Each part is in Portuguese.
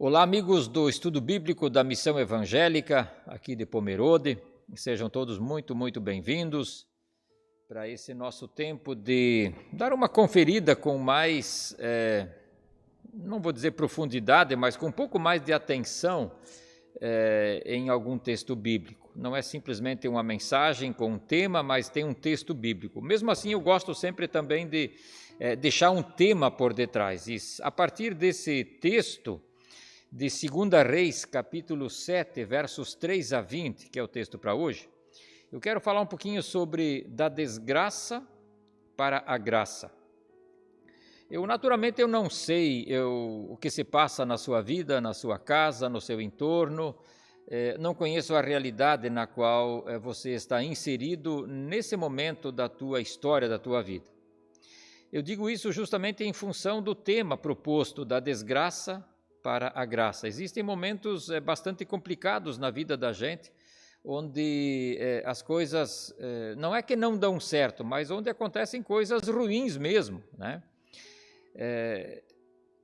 Olá, amigos do Estudo Bíblico da Missão Evangélica, aqui de Pomerode. Sejam todos muito bem-vindos para esse nosso tempo de dar uma conferida com mais, não vou dizer profundidade, mas com um pouco mais de atenção em algum texto bíblico. Não é simplesmente uma mensagem com um tema, mas tem um texto bíblico. Mesmo assim, eu gosto sempre também de deixar um tema por detrás. E a partir desse texto de 2 Reis, capítulo 7, versos 3 a 20, que é o texto para hoje, eu quero falar um pouquinho sobre da desgraça para a graça. Naturalmente, eu não sei o que se passa na sua vida, na sua casa, no seu entorno, não conheço a realidade na qual você está inserido nesse momento da tua história, da tua vida. Eu digo isso justamente em função do tema proposto da desgraça para a graça. Existem momentos bastante complicados na vida da gente, onde as coisas não é que não dão certo, mas onde acontecem coisas ruins mesmo, né?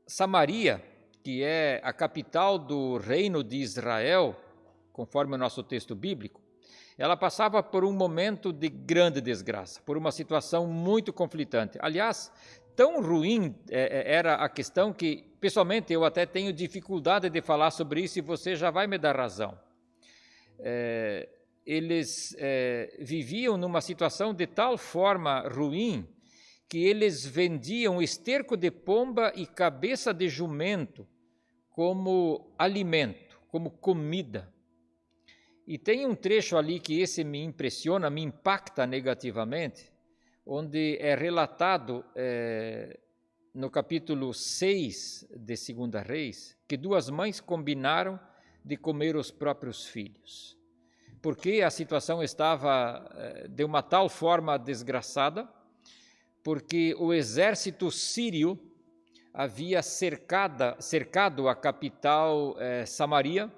Samaria, que é a capital do reino de Israel, conforme o nosso texto bíblico, ela passava por um momento de grande desgraça, por uma situação muito conflitante. Aliás, tão ruim era a questão que, pessoalmente, eu até tenho dificuldade de falar sobre isso e você já vai me dar razão. Eles viviam numa situação de tal forma ruim que eles vendiam esterco de pomba e cabeça de jumento como alimento, como comida. E tem um trecho ali que esse me impressiona, me impacta negativamente, onde é relatado no capítulo 6 de 2 Reis, que duas mães combinaram de comer os próprios filhos, porque a situação estava de uma tal forma desgraçada, porque o exército sírio havia cercado a capital Samaria.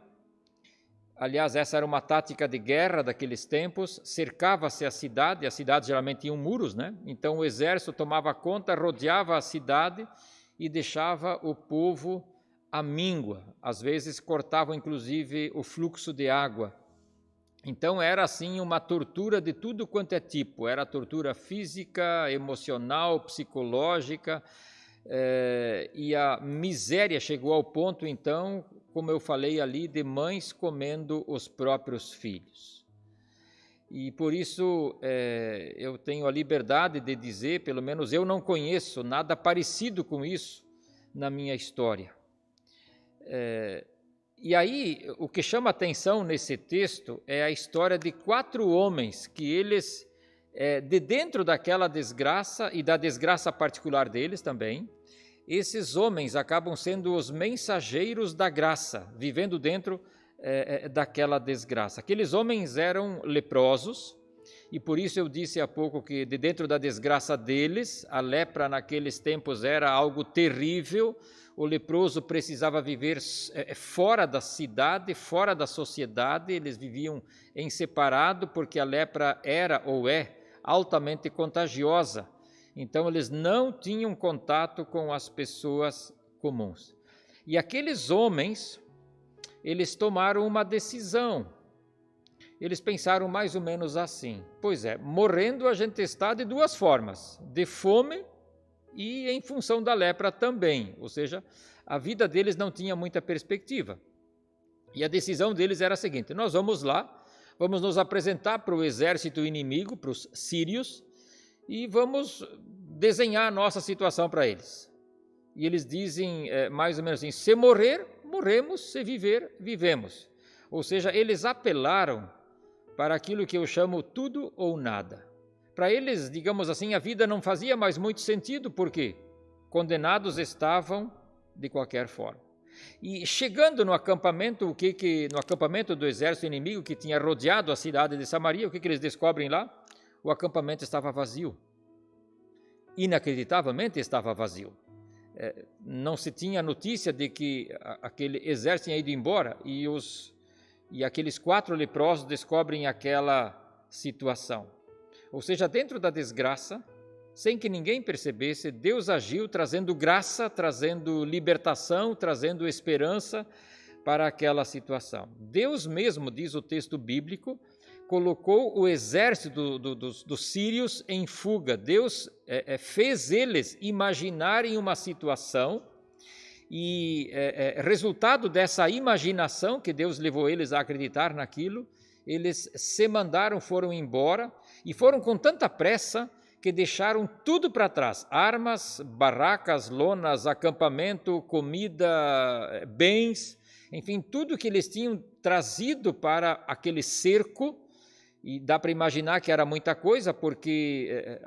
Aliás, essa era uma tática de guerra daqueles tempos, cercava-se a cidade geralmente tinham muros, né? Então o exército tomava conta, rodeava a cidade e deixava o povo à míngua. Às vezes cortavam inclusive o fluxo de água. Então era assim uma tortura de tudo quanto é tipo, era tortura física, emocional, psicológica, e a miséria chegou ao ponto então, como eu falei ali, de mães comendo os próprios filhos. E por isso eu tenho a liberdade de dizer, pelo menos eu não conheço nada parecido com isso na minha história. E aí, o que chama atenção nesse texto é a história de 4 homens que eles, de dentro daquela desgraça e da desgraça particular deles também, esses homens acabam sendo os mensageiros da graça, vivendo dentro daquela desgraça. Aqueles homens eram leprosos, e por isso eu disse há pouco que de dentro da desgraça deles, a lepra naqueles tempos era algo terrível. O leproso precisava viver fora da cidade, fora da sociedade, eles viviam em separado, porque a lepra era ou é altamente contagiosa. Então, eles não tinham contato com as pessoas comuns. E aqueles homens, eles tomaram uma decisão. Eles pensaram mais ou menos assim: pois morrendo a gente está de 2 formas, de fome e em função da lepra também. Ou seja, a vida deles não tinha muita perspectiva. E a decisão deles era a seguinte: nós vamos lá, vamos nos apresentar para o exército inimigo, para os sírios, e vamos desenhar a nossa situação para eles. E eles dizem mais ou menos assim: se morrer, morremos, se viver, vivemos. Ou seja, eles apelaram para aquilo que eu chamo tudo ou nada. Para eles, digamos assim, a vida não fazia mais muito sentido, porque condenados estavam de qualquer forma. E chegando no acampamento, no acampamento do exército inimigo que tinha rodeado a cidade de Samaria, o que eles descobrem lá? O acampamento estava vazio. Inacreditavelmente estava vazio. Não se tinha notícia de que aquele exército tinha ido embora, e aqueles 4 leprosos descobrem aquela situação. Ou seja, dentro da desgraça, sem que ninguém percebesse, Deus agiu trazendo graça, trazendo libertação, trazendo esperança para aquela situação. Deus mesmo, diz o texto bíblico, colocou o exército dos sírios em fuga. Deus fez eles imaginarem uma situação e, resultado dessa imaginação que Deus levou eles a acreditar naquilo, eles se mandaram, foram embora e foram com tanta pressa que deixaram tudo para trás, armas, barracas, lonas, acampamento, comida, bens, enfim, tudo que eles tinham trazido para aquele cerco. E dá para imaginar que era muita coisa, porque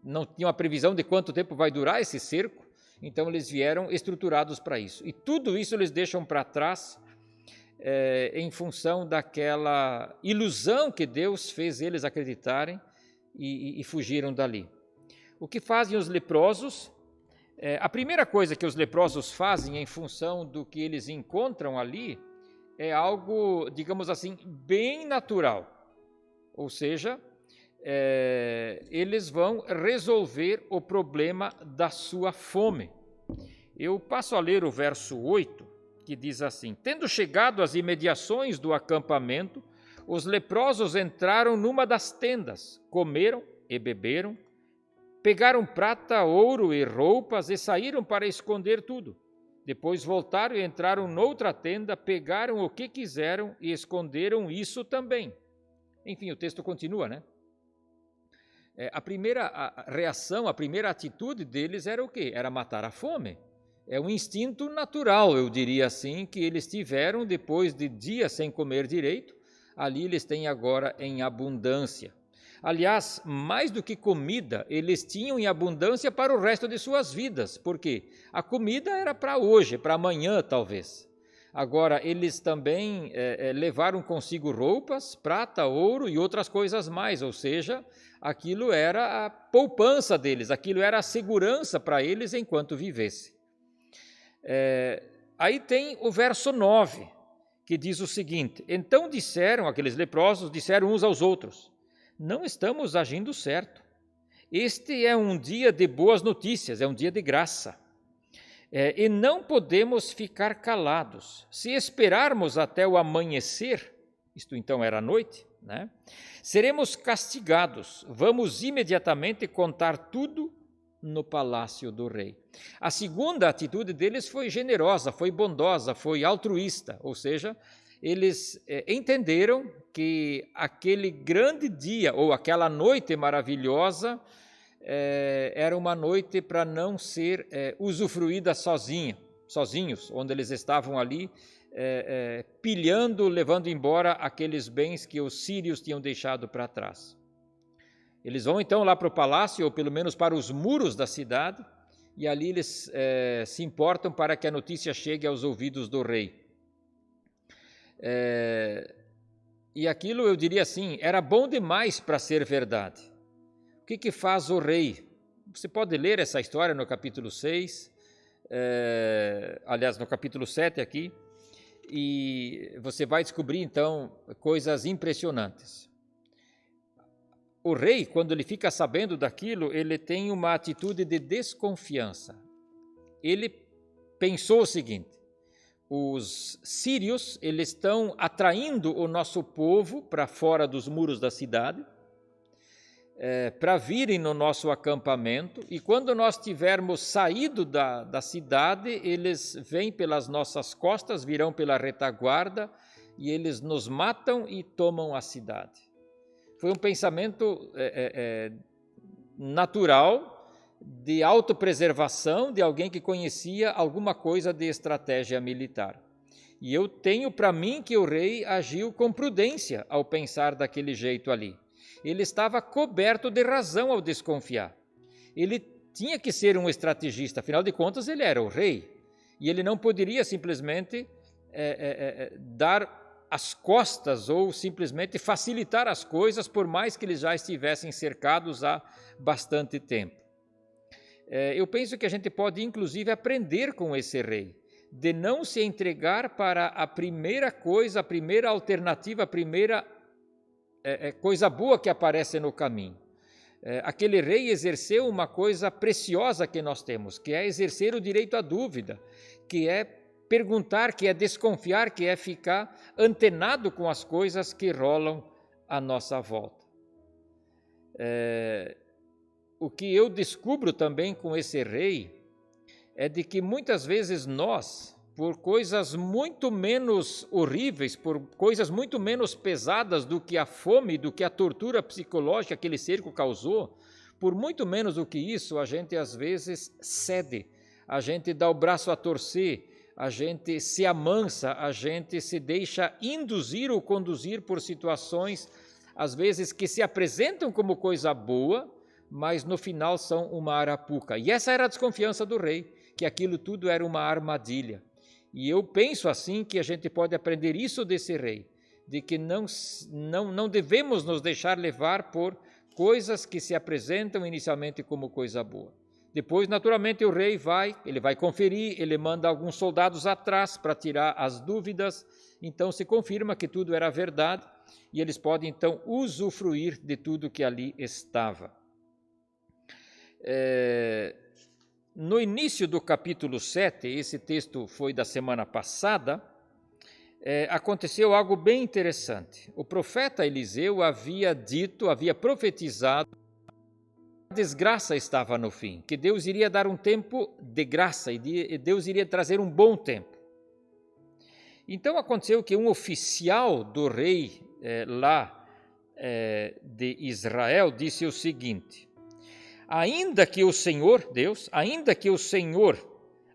não tinha uma previsão de quanto tempo vai durar esse cerco, então eles vieram estruturados para isso. E tudo isso eles deixam para trás em função daquela ilusão que Deus fez eles acreditarem e fugiram dali. O que fazem os leprosos? A primeira coisa que os leprosos fazem em função do que eles encontram ali é algo, digamos assim, bem natural. Ou seja, eles vão resolver o problema da sua fome. Eu passo a ler o verso 8, que diz assim: Tendo chegado às imediações do acampamento, os leprosos entraram numa das tendas, comeram e beberam, pegaram prata, ouro e roupas e saíram para esconder tudo. Depois voltaram e entraram noutra tenda, pegaram o que quiseram e esconderam isso também. Enfim, o texto continua, né? A primeira reação, a primeira atitude deles era o quê? Era matar a fome. É um instinto natural, eu diria assim, que eles tiveram depois de dias sem comer direito. Ali eles têm agora em abundância. Aliás, mais do que comida, eles tinham em abundância para o resto de suas vidas. Por quê? A comida era para hoje, para amanhã talvez. Agora, eles também levaram consigo roupas, prata, ouro e outras coisas mais, ou seja, aquilo era a poupança deles, aquilo era a segurança para eles enquanto vivessem. Aí tem o verso 9, que diz o seguinte: Então disseram, aqueles leprosos, disseram uns aos outros, não estamos agindo certo. Este é um dia de boas notícias, é um dia de graça. E não podemos ficar calados. Se esperarmos até o amanhecer, isto então era noite, né? Seremos castigados. Vamos imediatamente contar tudo no palácio do rei. A segunda atitude deles foi generosa, foi bondosa, foi altruísta, ou seja, eles entenderam que aquele grande dia ou aquela noite maravilhosa era uma noite para não ser usufruída sozinhos, onde eles estavam ali pilhando, levando embora aqueles bens que os sírios tinham deixado para trás. Eles vão então lá para o palácio, ou pelo menos para os muros da cidade, e ali eles se importam para que a notícia chegue aos ouvidos do rei. E aquilo, eu diria assim, era bom demais para ser verdade. O que faz o rei? Você pode ler essa história no capítulo 6, aliás, no capítulo 7 aqui, e você vai descobrir, então, coisas impressionantes. O rei, quando ele fica sabendo daquilo, ele tem uma atitude de desconfiança. Ele pensou o seguinte: os sírios, eles estão atraindo o nosso povo para fora dos muros da cidade, para virem no nosso acampamento, e quando nós tivermos saído da cidade, eles vêm pelas nossas costas, virão pela retaguarda, e eles nos matam e tomam a cidade. Foi um pensamento natural, de autopreservação, de alguém que conhecia alguma coisa de estratégia militar. E eu tenho para mim que o rei agiu com prudência ao pensar daquele jeito ali. Ele estava coberto de razão ao desconfiar. Ele tinha que ser um estrategista, afinal de contas ele era o rei. E ele não poderia simplesmente dar as costas ou simplesmente facilitar as coisas, por mais que eles já estivessem cercados há bastante tempo. Eu penso que a gente pode inclusive aprender com esse rei, de não se entregar para a primeira coisa, a primeira alternativa, a primeira coisa boa que aparece no caminho. aquele rei exerceu uma coisa preciosa que nós temos, que é exercer o direito à dúvida, que é perguntar, que é desconfiar, que é ficar antenado com as coisas que rolam à nossa volta. O que eu descubro também com esse rei é de que muitas vezes nós, por coisas muito menos horríveis, por coisas muito menos pesadas do que a fome, do que a tortura psicológica que aquele cerco causou, por muito menos do que isso, a gente às vezes cede, a gente dá o braço a torcer, a gente se amansa, a gente se deixa induzir ou conduzir por situações, às vezes, que se apresentam como coisa boa, mas no final são uma arapuca. E essa era a desconfiança do rei, que aquilo tudo era uma armadilha. E eu penso assim que a gente pode aprender isso desse rei, de que não devemos nos deixar levar por coisas que se apresentam inicialmente como coisa boa. Depois, naturalmente, o rei vai conferir, ele manda alguns soldados atrás para tirar as dúvidas, então se confirma que tudo era verdade e eles podem então usufruir de tudo que ali estava. No início do capítulo 7, esse texto foi da semana passada, aconteceu algo bem interessante. O profeta Eliseu havia profetizado que a desgraça estava no fim, que Deus iria dar um tempo de graça e Deus iria trazer um bom tempo. Então aconteceu que um oficial do rei de Israel disse o seguinte: ainda que o Senhor, Deus,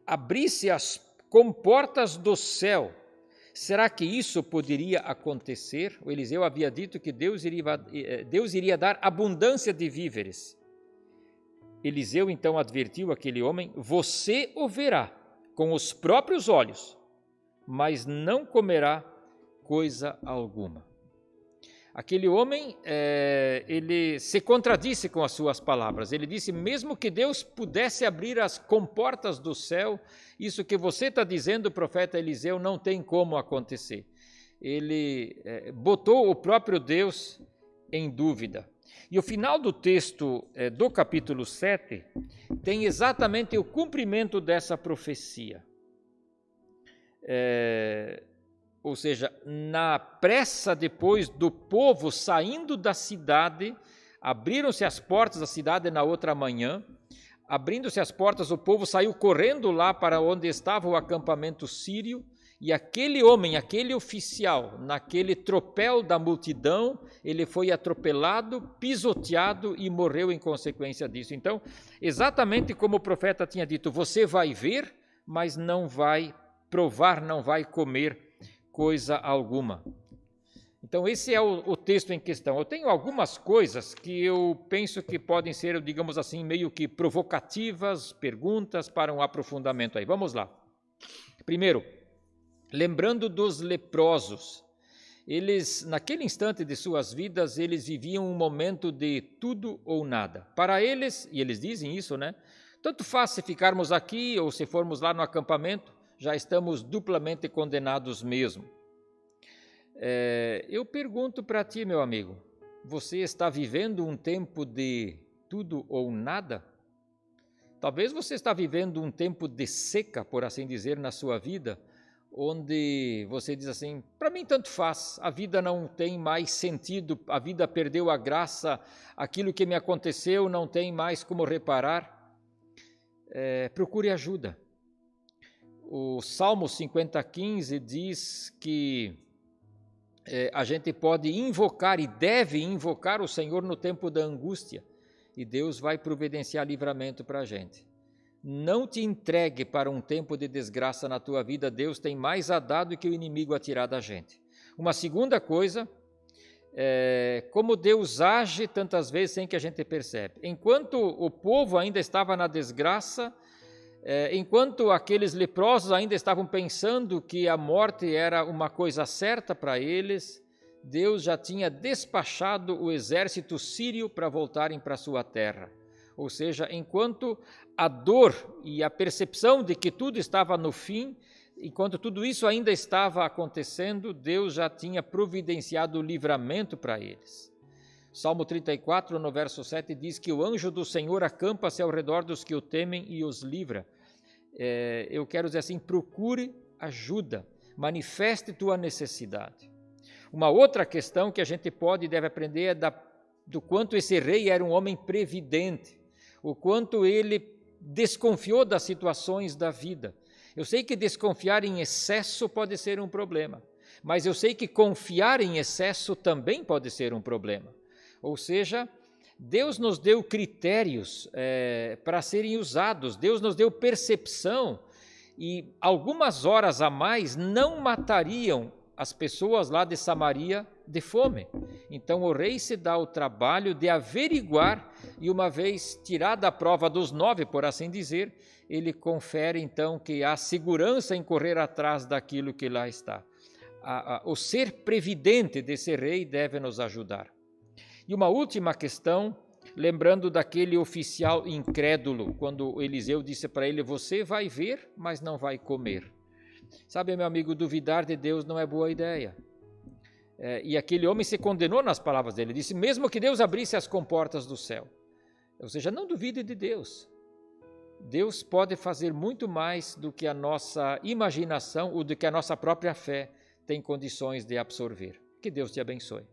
abrisse as comportas do céu, será que isso poderia acontecer? O Eliseu havia dito que Deus iria dar abundância de víveres. Eliseu então advertiu aquele homem: você o verá com os próprios olhos, mas não comerá coisa alguma. Aquele homem, ele se contradisse com as suas palavras. Ele disse: mesmo que Deus pudesse abrir as comportas do céu, isso que você está dizendo, profeta Eliseu, não tem como acontecer. Ele botou o próprio Deus em dúvida. E o final do texto do capítulo 7 tem exatamente o cumprimento dessa profecia. Ou seja, na pressa depois do povo saindo da cidade, abriram-se as portas da cidade na outra manhã, abrindo-se as portas, o povo saiu correndo lá para onde estava o acampamento sírio, e aquele homem, aquele oficial, naquele tropel da multidão, ele foi atropelado, pisoteado e morreu em consequência disso. Então, exatamente como o profeta tinha dito, você vai ver, mas não vai provar, não vai comer coisa alguma. Então, esse é o texto em questão. Eu tenho algumas coisas que eu penso que podem ser, digamos assim, meio que provocativas, perguntas para um aprofundamento aí. Vamos lá. Primeiro, lembrando dos leprosos, eles, naquele instante de suas vidas, eles viviam um momento de tudo ou nada. Para eles, e eles dizem isso, né? Tanto faz se ficarmos aqui ou se formos lá no acampamento, já estamos duplamente condenados mesmo. Eu pergunto para ti, meu amigo, você está vivendo um tempo de tudo ou nada? Talvez você está vivendo um tempo de seca, por assim dizer, na sua vida, onde você diz assim: para mim tanto faz, a vida não tem mais sentido, a vida perdeu a graça, aquilo que me aconteceu não tem mais como reparar. Procure ajuda. O Salmo 50:15 diz que a gente pode invocar e deve invocar o Senhor no tempo da angústia, e Deus vai providenciar livramento para a gente. Não te entregue para um tempo de desgraça na tua vida, Deus tem mais a dar do que o inimigo a tirar da gente. Uma segunda coisa, como Deus age tantas vezes sem que a gente percebe. Enquanto o povo ainda estava na desgraça, enquanto aqueles leprosos ainda estavam pensando que a morte era uma coisa certa para eles, Deus já tinha despachado o exército sírio para voltarem para sua terra. Ou seja, enquanto a dor e a percepção de que tudo estava no fim, enquanto tudo isso ainda estava acontecendo, Deus já tinha providenciado o livramento para eles. Salmo 34, no verso 7, diz que o anjo do Senhor acampa-se ao redor dos que o temem e os livra. Eu quero dizer assim, procure ajuda, manifeste tua necessidade. Uma outra questão que a gente pode e deve aprender é do quanto esse rei era um homem previdente, o quanto ele desconfiou das situações da vida. Eu sei que desconfiar em excesso pode ser um problema, mas eu sei que confiar em excesso também pode ser um problema. Ou seja, Deus nos deu critérios para serem usados, Deus nos deu percepção, e algumas horas a mais não matariam as pessoas lá de Samaria de fome. Então o rei se dá o trabalho de averiguar, e uma vez tirada a prova dos 9, por assim dizer, ele confere então que há segurança em correr atrás daquilo que lá está. O ser previdente desse rei deve nos ajudar. E uma última questão, lembrando daquele oficial incrédulo, quando Eliseu disse para ele, você vai ver, mas não vai comer. Sabe, meu amigo, duvidar de Deus não é boa ideia. E aquele homem se condenou nas palavras dele, disse, mesmo que Deus abrisse as comportas do céu. Ou seja, não duvide de Deus. Deus pode fazer muito mais do que a nossa imaginação ou do que a nossa própria fé tem condições de absorver. Que Deus te abençoe.